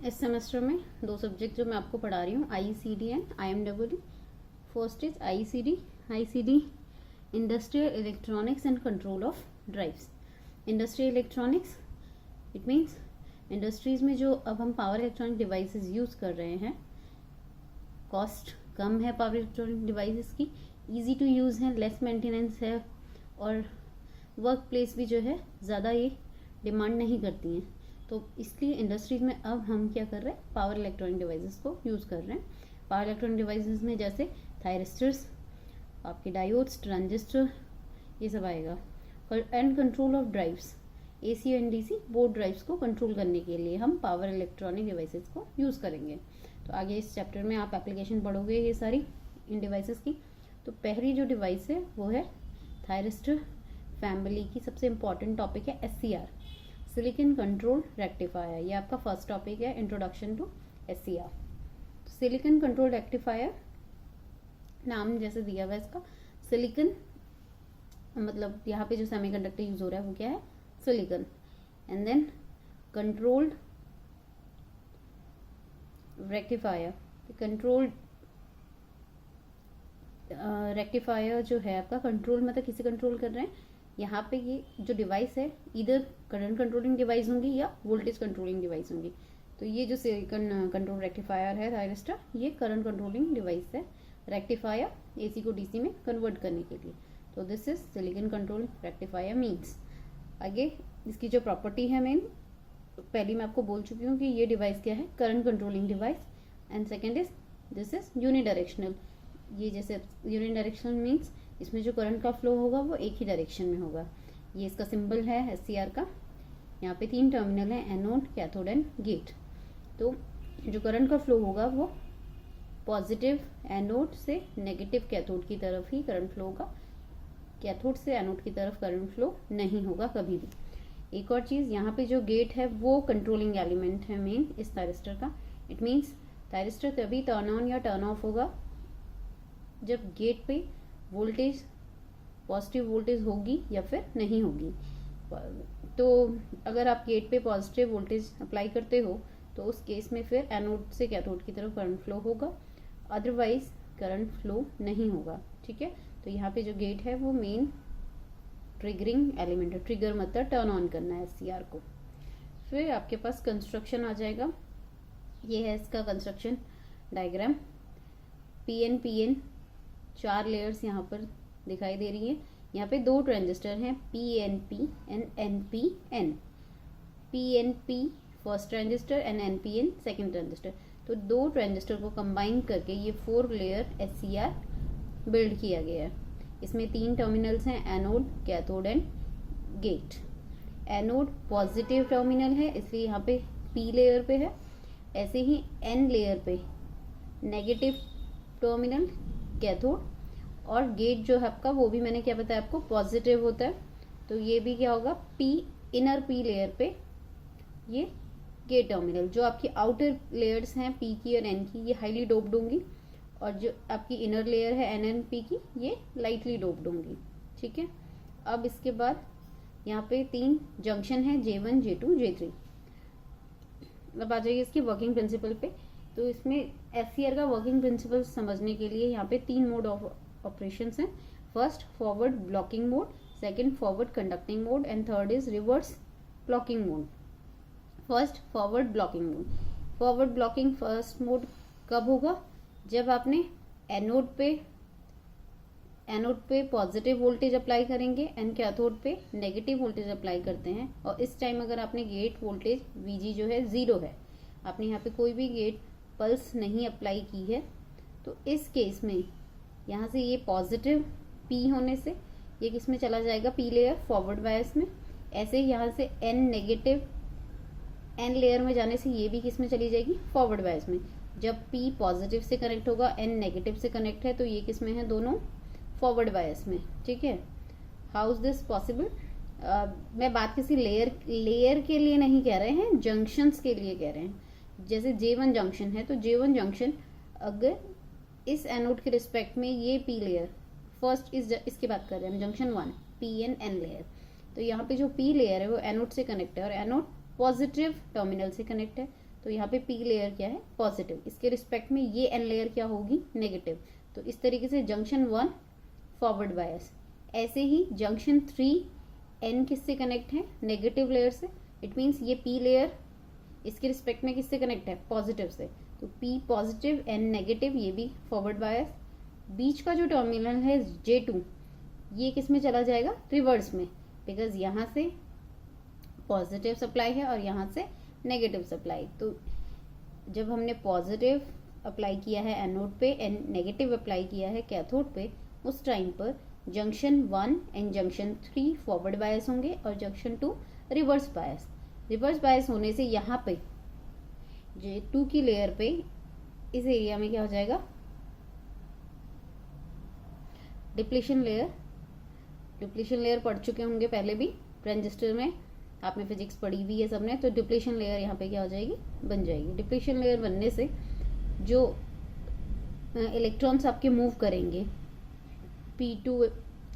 इस सेमेस्टर में दो सब्जेक्ट जो मैं आपको पढ़ा रही हूँ, IECD and IMEE। First is IECD industrial electronics and control of drives. Industrial electronics it means industries में जो अब हम पावर इलेक्ट्रॉनिक डिवाइसेस यूज़ कर रहे हैं, कॉस्ट कम है पावर इलेक्ट्रॉनिक डिवाइसेस की, इजी टू यूज़ है, लेस मेंटेनेंस है, और वर्क प्लेस भी जो है ज़्यादा ये डिमांड नहीं करती हैं। तो इसलिए इंडस्ट्रीज में अब हम क्या कर रहे हैं, पावर इलेक्ट्रॉनिक डिवाइसेस को यूज़ कर रहे हैं। पावर इलेक्ट्रॉनिक डिवाइसेस में जैसे थायरिस्टर्स, आपके डायोड्स, ट्रांजिस्टर, ये सब आएगा। And control of drives, AC और NDC बोर्ड ड्राइव्स को कंट्रोल करने के लिए हम पावर इलेक्ट्रॉनिक डिवाइसेस को यूज़ करेंगे। तो आगे इस चैप्टर में आप एप्लीकेशन पढ़ोगे ये सारी इन डिवाइसेस की। तो पहली जो डिवाइस है वो है थायरिस्टर फैमिली की सबसे इम्पॉर्टेंट टॉपिक है SCR, सिलिकॉन कंट्रोल रेक्टिफायर। ये आपका फर्स्ट टॉपिक है, introduction to SCR। Silicon control rectifier नाम जैसे दिया हुआ है इसका, सिलिकॉन मतलब यहाँ पे जो सेमीकंडक्टर यूज हो रहा है वो क्या है, silicon. And then controlled rectifier, controlled rectifier जो है आपका कंट्रोल मतलब किसे कंट्रोल कर रहे हैं, यहाँ पे ये जो डिवाइस है इधर करंट कंट्रोलिंग डिवाइस होंगी या वोल्टेज कंट्रोलिंग डिवाइस होंगी। तो ये जो सिलिकॉन कंट्रोल रेक्टिफायर है थायरिस्टर, ये करंट कंट्रोलिंग डिवाइस है, रेक्टिफायर AC को DC में कन्वर्ट करने के लिए। तो this is silicon control rectifier means. आगे इसकी जो प्रॉपर्टी है मेन, पहली मैं आपको बोल चुकी हूँ कि ये डिवाइस क्या है, current controlling device. And second is this is unidirectional. ये जैसे यूनिडायरेक्शनल मीन्स इसमें जो करंट का फ्लो होगा वो एक ही डायरेक्शन में होगा। ये इसका सिंबल है SCR का। यहाँ पे 3 टर्मिनल है, एनोड, कैथोड एंड गेट। तो जो करंट का फ्लो होगा वो पॉजिटिव एनोड से नेगेटिव कैथोड की तरफ ही करंट फ्लो होगा, कैथोड से एनोड की तरफ करंट फ्लो नहीं होगा कभी भी। एक और चीज़, यहाँ पे जो गेट है वो कंट्रोलिंग एलिमेंट है मेन इस थायरिस्टर का। इट मीन्स थायरिस्टर तभी टर्न ऑन या टर्न ऑफ होगा जब गेट पे वोल्टेज पॉजिटिव वोल्टेज होगी या फिर नहीं होगी। तो अगर आप गेट पे पॉजिटिव वोल्टेज अप्लाई करते हो तो उस केस में फिर एनोड से कैथोड की तरफ करंट फ्लो होगा, अदरवाइज करंट फ्लो नहीं होगा। ठीक है, तो यहाँ पे जो गेट है वो मेन ट्रिगरिंग एलिमेंट है, ट्रिगर मतलब टर्न ऑन करना है SCR को। फिर आपके पास कंस्ट्रक्शन आ जाएगा, ये है इसका कंस्ट्रक्शन डायग्राम। PN 4 लेयर्स यहाँ पर दिखाई दे रही है। यहाँ पे 2 ट्रांजिस्टर हैं, PNP and NPN। PNP first transistor and NPN second transistor. तो 2 ट्रांजिस्टर को कंबाइन करके ये 4 लेयर SCR बिल्ड किया गया है। इसमें 3 टर्मिनल्स हैं, anode, cathode and gate. Anode positive terminal है इसलिए यहाँ पे P लेयर पे है, ऐसे ही N लेयर पे नेगेटिव टर्मिनल कैथोड, और गेट जो है आपका वो भी मैंने क्या बताया आपको, पॉजिटिव होता है। तो ये भी क्या होगा, इनर P लेयर पे ये गेट टर्मिनल। जो आपकी आउटर लेयर्स हैं P की और N की, ये हाईली डोप्ड होंगी, और जो आपकी इनर लेयर है NNP की, ये लाइटली डोप्ड होंगी। ठीक है, अब इसके बाद यहाँ पे 3 जंक्शन है, J1, J2, J3। अब आ जाइए इसकी वर्किंग प्रिंसिपल पे। तो इसमें SCR का वर्किंग प्रिंसिपल समझने के लिए यहाँ पे 3 मोड ऑफ ऑपरेशंस हैं। First forward blocking mode, second forward conducting mode and third is reverse blocking mode. First forward blocking mode. Forward blocking first mode कब होगा, जब आपने एनोड पे पॉजिटिव वोल्टेज अप्लाई करेंगे एंड कैथोड पे negative voltage apply करते हैं, और इस टाइम अगर आपने गेट वोल्टेज VG जो है 0 है, आपने यहाँ पे कोई भी गेट पल्स नहीं अप्लाई की है, तो इस केस में यहाँ से ये पॉजिटिव P होने से ये किस में चला जाएगा, P लेयर फॉरवर्ड बायस में। ऐसे ही यहाँ से N नेगेटिव N लेयर में जाने से ये भी किस में चली जाएगी, फॉरवर्ड बायस में। जब P पॉजिटिव से कनेक्ट होगा, N नेगेटिव से कनेक्ट है, तो ये किस में है, दोनों फॉरवर्ड बायस में। ठीक है, हाउ इज दिस पॉसिबल। मैं बात किसी लेयर के लिए नहीं कह रहे हैं, जंक्शंस के लिए कह रहे हैं। जैसे J1 जंक्शन है, तो J1 जंक्शन अगर इस एनोड के रिस्पेक्ट में ये P लेयर फर्स्ट इसकी बात कर रहे हैं, जंक्शन 1 PN लेयर। तो यहाँ पे जो P लेयर है वो एनोड से कनेक्ट है, और एनोड पॉजिटिव टर्मिनल से कनेक्ट है। तो तो यहाँ पे पी लेयर क्या है, पॉजिटिव, इसके रिस्पेक्ट में ये एन लेयर क्या होगी, नेगेटिव। तो इस तरीके से जंक्शन 1 फॉरवर्ड बायस। ऐसे ही जंक्शन 3 एन किससे कनेक्ट है, नेगेटिव लेयर से। इट मीन्स ये पी लेयर इसके रिस्पेक्ट में किससे कनेक्ट है, पॉजिटिव से। तो पी पॉजिटिव, एन नेगेटिव, ये भी फॉरवर्ड बायस। बीच का जो टर्मिनल है J2, ये किस में चला जाएगा, रिवर्स में, बिकॉज यहाँ से पॉजिटिव सप्लाई है और यहाँ से नेगेटिव सप्लाई। तो जब हमने पॉजिटिव अप्लाई किया है एनोड पे, नेगेटिव अप्लाई किया है कैथोड पे, उस टाइम पर junction 1 and junction 3 forward bias होंगे और junction 2 reverse bias. Reverse bias होने से यहाँ पे J2 की लेयर पे इस एरिया में क्या हो जाएगा, डिप्लीशन लेयर। डिप्लीशन लेयर पढ़ चुके होंगे पहले भी ट्रांजिस्टर में, आपने फिजिक्स पढ़ी हुई है सबने। तो डिप्लीशन लेयर यहाँ पे क्या हो जाएगी, बन जाएगी। डिप्लीशन लेयर बनने से जो इलेक्ट्रॉन्स आपके मूव करेंगे P2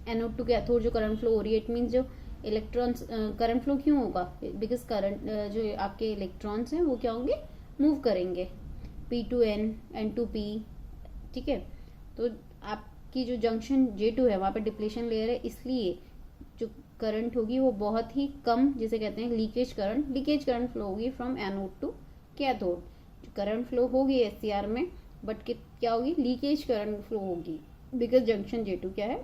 एनोड टू कैथोड, जो करंट फ्लो हो रही है, इट मीन्स जो इलेक्ट्रॉन्स, करंट फ्लो क्यों होगा, बिकॉज करंट जो आपके इलेक्ट्रॉन्स हैं वो क्या होंगे, मूव करेंगे P2N N2P, ठीक है। तो आपकी जो जंक्शन J2 है वहाँ पे डिप्लीशन लेयर है, इसलिए जो करंट होगी वो बहुत ही कम, जिसे कहते हैं लीकेज करंट फ्लो होगी फ्रॉम एनोड टू कैथोड। जो करंट फ्लो होगी SCR में, बट क्या होगी, लीकेज करंट फ्लो होगी, बिकॉज जंक्शन J2 क्या है,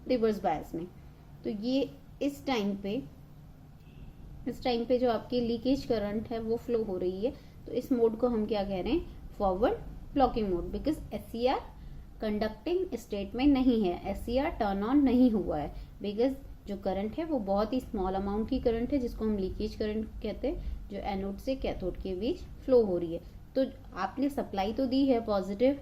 रिवर्स बायस में। तो ये इस टाइम पे जो आपकी लीकेज करंट है वो फ्लो हो रही है। तो इस मोड को हम क्या कह रहे हैं, forward blocking mode, because SCR conducting state में नहीं है, SCR टर्न ऑन नहीं हुआ है, बिकॉज जो करंट है वो बहुत ही स्मॉल अमाउंट की करंट है, जिसको हम लीकेज करंट कहते हैं, जो एनोड से कैथोड के बीच फ्लो हो रही है। तो आपने सप्लाई तो दी है पॉजिटिव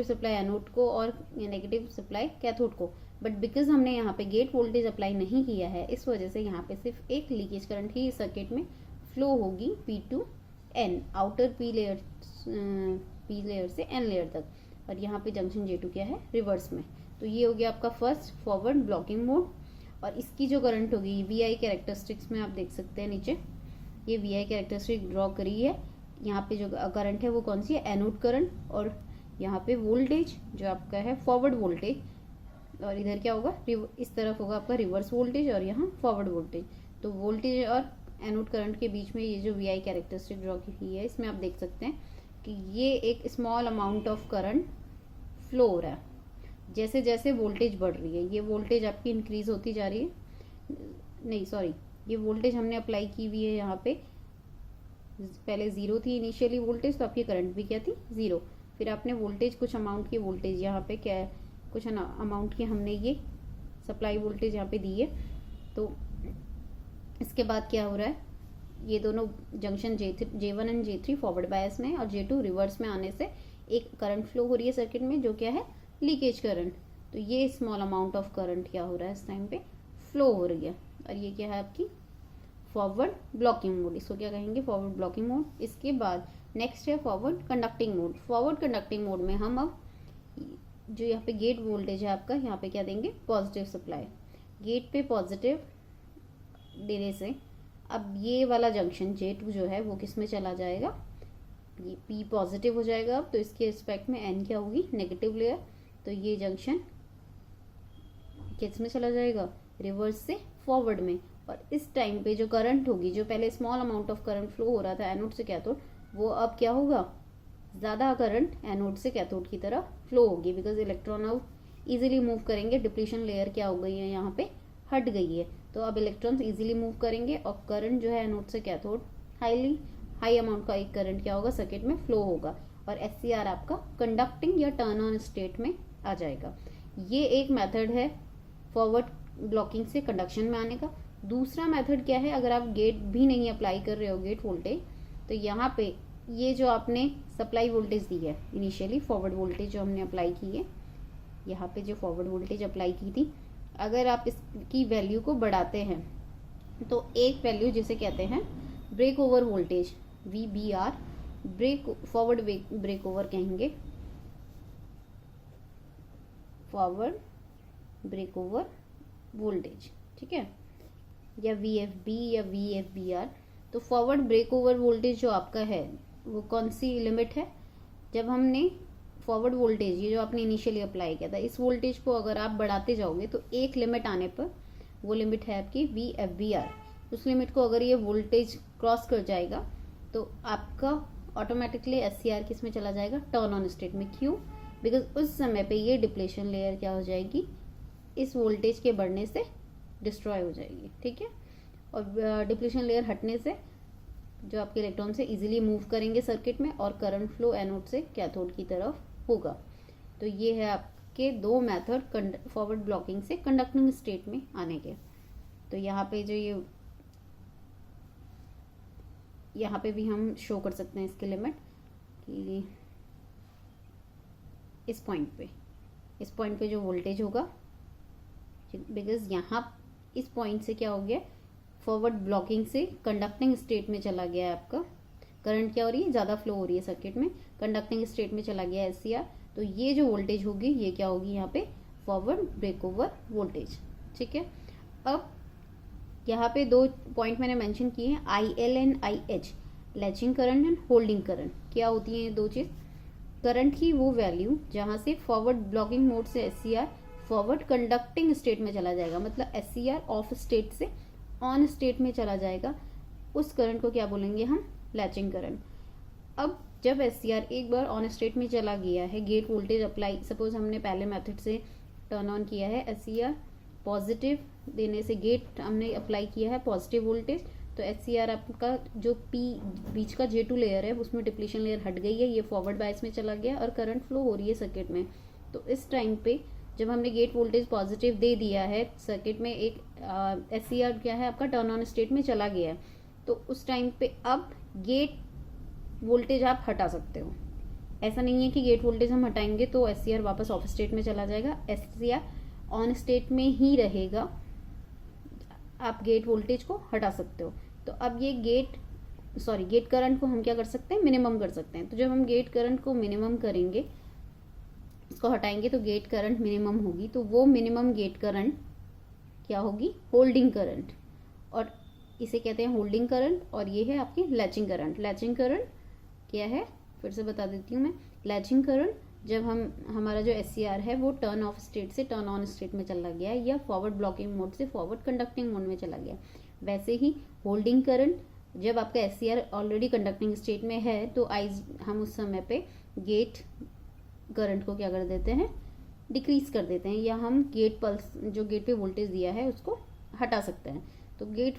सप्लाई एनोड को और नेगेटिव सप्लाई कैथोड को, बट बिकॉज हमने यहाँ पे गेट वोल्टेज अप्लाई नहीं किया है, इस वजह से यहाँ पे सिर्फ एक लीकेज करंट ही सर्किट में फ्लो होगी P2N, आउटर पी लेयर से N लेयर तक, और यहाँ पे जंक्शन J2 क्या है, रिवर्स में। तो ये हो गया आपका फर्स्ट फॉरवर्ड ब्लॉकिंग मोड। और इसकी जो करंट होगी, VI कैरेक्टरिस्टिक्स में आप देख सकते हैं नीचे, ये VI कैरेक्टरिस्टिक ड्रॉ करी है। यहाँ पे जो करंट है वो कौन सी है, एनोड करंट, और यहाँ पे वोल्टेज जो आपका है फॉरवर्ड वोल्टेज, और इधर क्या होगा, इस तरफ होगा आपका रिवर्स वोल्टेज और यहाँ फॉरवर्ड वोल्टेज। तो वोल्टेज और एनोड करंट के बीच में ये जो VI कैरेक्टरिस्टिक ड्रॉ की है, इसमें आप देख सकते हैं कि ये एक small amount of current flow हो रहा है। जैसे जैसे वोल्टेज बढ़ रही है, ये वोल्टेज आपकी इंक्रीज होती जा रही है, नहीं सॉरी, ये वोल्टेज हमने अप्लाई की हुई है यहाँ पे, पहले 0 थी इनिशियली वोल्टेज, तो आपकी करंट भी क्या थी, 0। फिर आपने वोल्टेज, कुछ अमाउंट की वोल्टेज यहाँ पे क्या है, कुछ अमाउंट की हमने ये सप्लाई वोल्टेज यहाँ पे दी है। तो इसके बाद क्या हो रहा है, ये दोनों junction J1 and J3 forward bias में और J2 रिवर्स में आने से एक करंट फ्लो हो रही है सर्किट में, जो क्या है, लीकेज करंट। तो ये स्मॉल अमाउंट ऑफ करंट क्या हो रहा है इस टाइम पे, फ्लो हो रही है, और ये क्या है आपकी फॉरवर्ड ब्लॉकिंग मोड, इसको क्या कहेंगे, फॉरवर्ड ब्लॉकिंग मोड। इसके बाद नेक्स्ट है forward conducting mode. Forward conducting mode में हम अब जो यहाँ पे गेट वोल्टेज है आपका, यहाँ पे क्या देंगे, पॉजिटिव सप्लाई। गेट पे पॉजिटिव देने से अब ये वाला जंक्शन J2 जो है वो किस में चला जाएगा, ये P पॉजिटिव हो जाएगा अब, तो इसके रिस्पेक्ट में N क्या होगी, नेगेटिव लेयर। तो ये जंक्शन किस में चला जाएगा, रिवर्स से फॉरवर्ड में। और इस टाइम पे जो करंट होगी, जो पहले small amount of current flow हो रहा था एनोड से कैथोड, वो अब क्या होगा, ज़्यादा करंट एनोड से कैथोड की तरफ फ्लो होगी, बिकॉज इलेक्ट्रॉन अब इजीली मूव करेंगे। डिप्लीशन लेयर क्या हो गई है, यहाँ पे हट गई है, तो अब इलेक्ट्रॉन्स इजीली मूव करेंगे और करंट जो है एनोड से कैथोड हाई अमाउंट का एक करंट क्या होगा, सर्किट में फ्लो होगा, और SCR आपका कंडक्टिंग या टर्न ऑन स्टेट में आ जाएगा। ये एक मेथड है फॉरवर्ड ब्लॉकिंग से कंडक्शन में आने का। दूसरा मेथड क्या है, अगर आप गेट भी नहीं अप्लाई कर रहे हो, गेट वोल्टेज, तो यहाँ पे ये जो आपने सप्लाई वोल्टेज दी है इनिशियली, फॉरवर्ड वोल्टेज जो हमने अप्लाई की है, यहाँ पे जो फॉरवर्ड वोल्टेज अप्लाई की थी, अगर आप इसकी वैल्यू को बढ़ाते हैं तो एक वैल्यू जिसे कहते हैं break over voltage, VBR, forward break over कहेंगे, फॉरवर्ड ब्रेक ओवर वोल्टेज, ठीक है, या VFB या VFBR। तो फॉरवर्ड ब्रेक ओवर वोल्टेज जो आपका है वो कौन सी लिमिट है, जब हमने फॉरवर्ड वोल्टेज ये जो आपने इनिशियली अप्लाई किया था इस वोल्टेज को अगर आप बढ़ाते जाओगे तो एक लिमिट आने पर, वो लिमिट है आपकी VFBR, उस लिमिट को अगर ये वोल्टेज क्रॉस कर जाएगा तो आपका ऑटोमेटिकली SCR किस में चला जाएगा, टर्न ऑन स्टेट में। क्यों? बिकॉज उस समय पे ये डिप्लेशन लेयर क्या हो जाएगी, इस वोल्टेज के बढ़ने से डिस्ट्रॉय हो जाएगी। ठीक है, और डिप्लेशन लेयर हटने से जो आपके इलेक्ट्रॉन से इजीली मूव करेंगे सर्किट में और करंट फ्लो एनोड से कैथोड की तरफ होगा। तो ये है आपके दो मेथड फॉरवर्ड ब्लॉकिंग से कंडक्टिंग स्टेट में आने के। तो यहाँ पे जो ये यहाँ पे भी हम शो कर सकते हैं इसके लिमिट कि इस पॉइंट पे जो वोल्टेज होगा, बिकॉज यहाँ इस पॉइंट से क्या हो गया, फॉरवर्ड ब्लॉकिंग से कंडक्टिंग स्टेट में चला गया है आपका करंट, क्या हो रही है, ज़्यादा फ्लो हो रही है सर्किट में, कंडक्टिंग स्टेट में चला गया है SCR। तो ये जो वोल्टेज होगी ये क्या होगी यहाँ पे, फॉरवर्ड ब्रेक ओवर वोल्टेज। ठीक है, अब यहाँ पे दो पॉइंट मैंने मेंशन किए हैं, IL and IH, latching current and holding current. क्या होती है ये दो चीज़, करंट की वो वैल्यू जहाँ से फॉरवर्ड ब्लॉकिंग मोड से SCR फॉरवर्ड कंडक्टिंग स्टेट में चला जाएगा, मतलब SCR ऑफ स्टेट से ऑन स्टेट में चला जाएगा, उस करंट को क्या बोलेंगे हम, लैचिंग करंट। अब जब SCR एक बार ऑन स्टेट में चला गया है, गेट वोल्टेज अप्लाई, सपोज हमने पहले मेथड से टर्न ऑन किया है, SCR पॉजिटिव देने से गेट हमने अप्लाई किया है पॉजिटिव वोल्टेज, तो SCR आपका जो P बीच का J2 लेयर है उसमें डिप्लीशन लेयर हट गई है, ये फॉरवर्ड बायस में चला गया और करंट फ्लो हो रही है सर्किट में। तो इस टाइम पे जब हमने गेट वोल्टेज पॉजिटिव दे दिया है सर्किट में, एक SCR क्या है आपका टर्न ऑन स्टेट में चला गया है, तो उस टाइम पे अब गेट वोल्टेज आप हटा सकते हो। ऐसा नहीं है कि गेट वोल्टेज हम हटाएंगे तो SCR वापस ऑफ स्टेट में चला जाएगा, SCR ऑन स्टेट में ही रहेगा, आप गेट वोल्टेज को हटा सकते हो। तो अब ये गेट करंट को हम क्या कर सकते हैं, मिनिमम कर सकते हैं। तो जब हम गेट करंट को मिनिमम करेंगे, इसको हटाएंगे तो गेट करंट मिनिमम होगी, तो वो मिनिमम गेट करंट क्या होगी, होल्डिंग करंट, और इसे कहते हैं होल्डिंग करंट, और ये है आपकी लैचिंग करंट। लैचिंग करंट क्या है, फिर से बता देती हूँ मैं, लैचिंग करंट जब हमारा जो SCR है वो टर्न ऑफ स्टेट से टर्न ऑन स्टेट में चला गया है, या फॉरवर्ड ब्लॉकिंग मोड से फॉरवर्ड कंडक्टिंग मोड में चला गया। वैसे ही होल्डिंग करंट जब आपका SCR ऑलरेडी कंडक्टिंग स्टेट में है तो हम उस समय पे गेट करंट को क्या कर देते हैं, डिक्रीज कर देते हैं, या हम गेट पल्स जो गेट पे वोल्टेज दिया है उसको हटा सकते हैं। तो गेट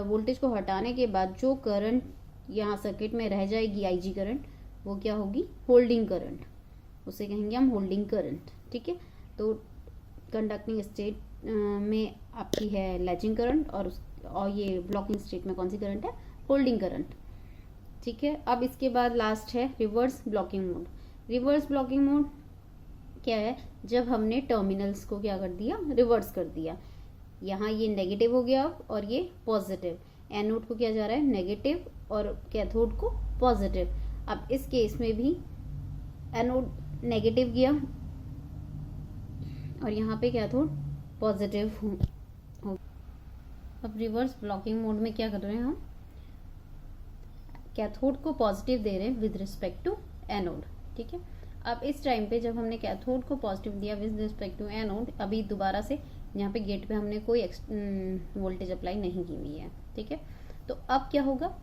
वोल्टेज को हटाने के बाद जो करंट यहाँ सर्किट में रह जाएगी IG करंट, वो क्या होगी, होल्डिंग करंट, उसे कहेंगे हम होल्डिंग करंट। ठीक है, तो कंडक्टिंग स्टेट में आपकी है लैचिंग करंट, और ये ब्लॉकिंग स्टेट में कौन सी करंट है, होल्डिंग करंट। ठीक है, अब इसके बाद लास्ट है reverse blocking mode. Reverse blocking mode क्या है, जब हमने टर्मिनल्स को क्या कर दिया, रिवर्स कर दिया। यहाँ ये नेगेटिव हो गया और ये पॉजिटिव, एनोड को क्या जा रहा है, नेगेटिव, और कैथोड को पॉजिटिव। अब इस केस में भी एनोड नेगेटिव गया और यहाँ पे कैथोड पॉजिटिव हो। अब रिवर्स ब्लॉकिंग मोड में क्या कर रहे हैं हम, कैथोड को पॉजिटिव दे रहे हैं विद रिस्पेक्ट टू एनोड। ठीक है, अब इस टाइम पे जब हमने कैथोड को पॉजिटिव दिया विद रिस्पेक्ट टू एनोड, अभी दोबारा से यहाँ पे गेट पे हमने कोई वोल्टेज अप्लाई नहीं की हुई है। ठीक है, तो अब क्या होगा,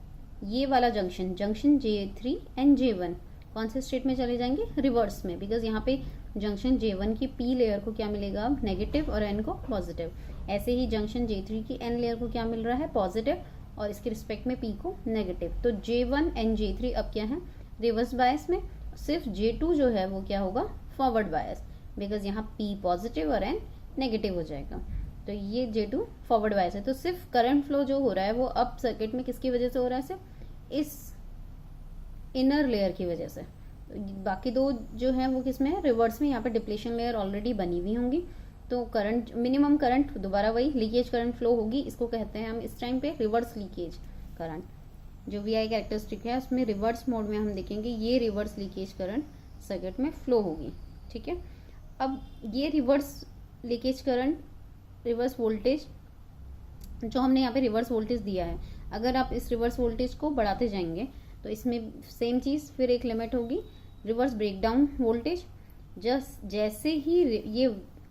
ये वाला जंक्शन J3 एंड J1 कौन से स्टेट में चले जाएंगे, रिवर्स में, बिकॉज यहाँ पे जंक्शन J1 की P लेयर को क्या मिलेगा, अब नेगेटिव, और N को पॉजिटिव। ऐसे ही जंक्शन J3 की N लेयर को क्या मिल रहा है, पॉजिटिव, और इसके रिस्पेक्ट में P को नेगेटिव। तो J1 एंड J3 अब क्या है, रिवर्स बायस में। सिर्फ J2 जो है वो क्या होगा, फॉरवर्ड बायस, बिकॉज यहाँ P पॉजिटिव और N नेगेटिव हो जाएगा। तो ये J2 फॉरवर्ड बायस है। तो सिर्फ करंट फ्लो जो हो रहा है वो अब सर्किट में किसकी वजह से हो रहा है, सिर्फ इस इनर लेयर की वजह से। बाकी दो जो है वो किस में है, रिवर्स में। यहाँ पे डिप्लेशन लेयर ऑलरेडी बनी हुई होंगी, तो करंट मिनिमम करंट दोबारा वही लीकेज करंट फ्लो होगी। इसको कहते हैं हम इस टाइम पे रिवर्स लीकेज करंट। जो VI कैरेक्टरिस्टिक है उसमें रिवर्स मोड में हम देखेंगे ये रिवर्स लीकेज करंट सर्किट में फ्लो होगी। ठीक है, अब ये reverse leakage current, reverse voltage जो हमने यहाँ पे रिवर्स वोल्टेज दिया है, अगर आप इस रिवर्स वोल्टेज को बढ़ाते जाएंगे तो इसमें सेम चीज़, फिर एक लिमिट होगी रिवर्स ब्रेकडाउन वोल्टेज। जैसे ही ये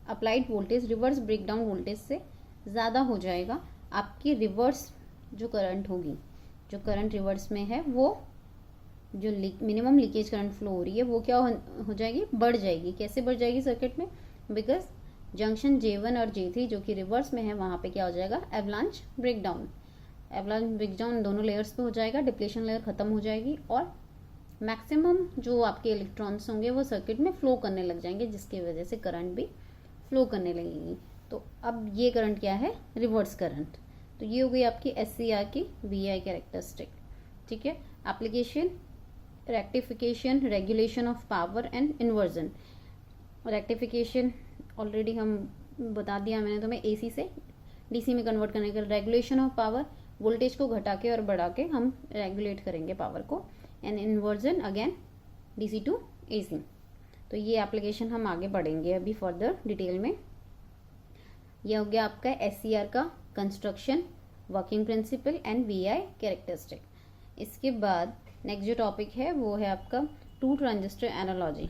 applied voltage reverse breakdown voltage से ज़्यादा हो जाएगा, आपकी रिवर्स जो करंट होगी, जो करंट रिवर्स में है, वो जो मिनिमम लीकेज करंट फ्लो हो रही है वो क्या हो जाएगी, बढ़ जाएगी। कैसे बढ़ जाएगी सर्किट में, बिकॉज जंक्शन J1 और J3 जो कि रिवर्स में है, वहाँ पे क्या हो जाएगा, एवलांच ब्रेकडाउन। एवलांच ब्रेकडाउन दोनों लेयर्स पे हो जाएगा, डिप्लेशन लेयर खत्म हो जाएगी और मैक्सिमम जो आपके इलेक्ट्रॉन्स होंगे वो सर्किट में फ्लो करने लग जाएंगे, जिसकी वजह से करंट भी फ्लो करने लगेगी। तो अब ये करंट क्या है, रिवर्स करंट। तो ये हो गई आपकी SCR की VI कैरेक्टरिस्टिक। ठीक है, application rectification, regulation of power and inversion. Rectification already हम बता दिया मैंने तुम्हें, AC से DC में कन्वर्ट करने का। रेगुलेशन ऑफ पावर, वोल्टेज को घटा के और बढ़ा के हम रेगुलेट करेंगे पावर को। And inversion again DC to AC। तो ये एप्लीकेशन हम आगे बढ़ेंगे अभी फर्दर डिटेल में। यह हो गया आपका SCR का construction, working principle and VI characteristic. इसके बाद नेक्स्ट जो टॉपिक है वो है आपका टू ट्रांजिस्टर एनालॉजी।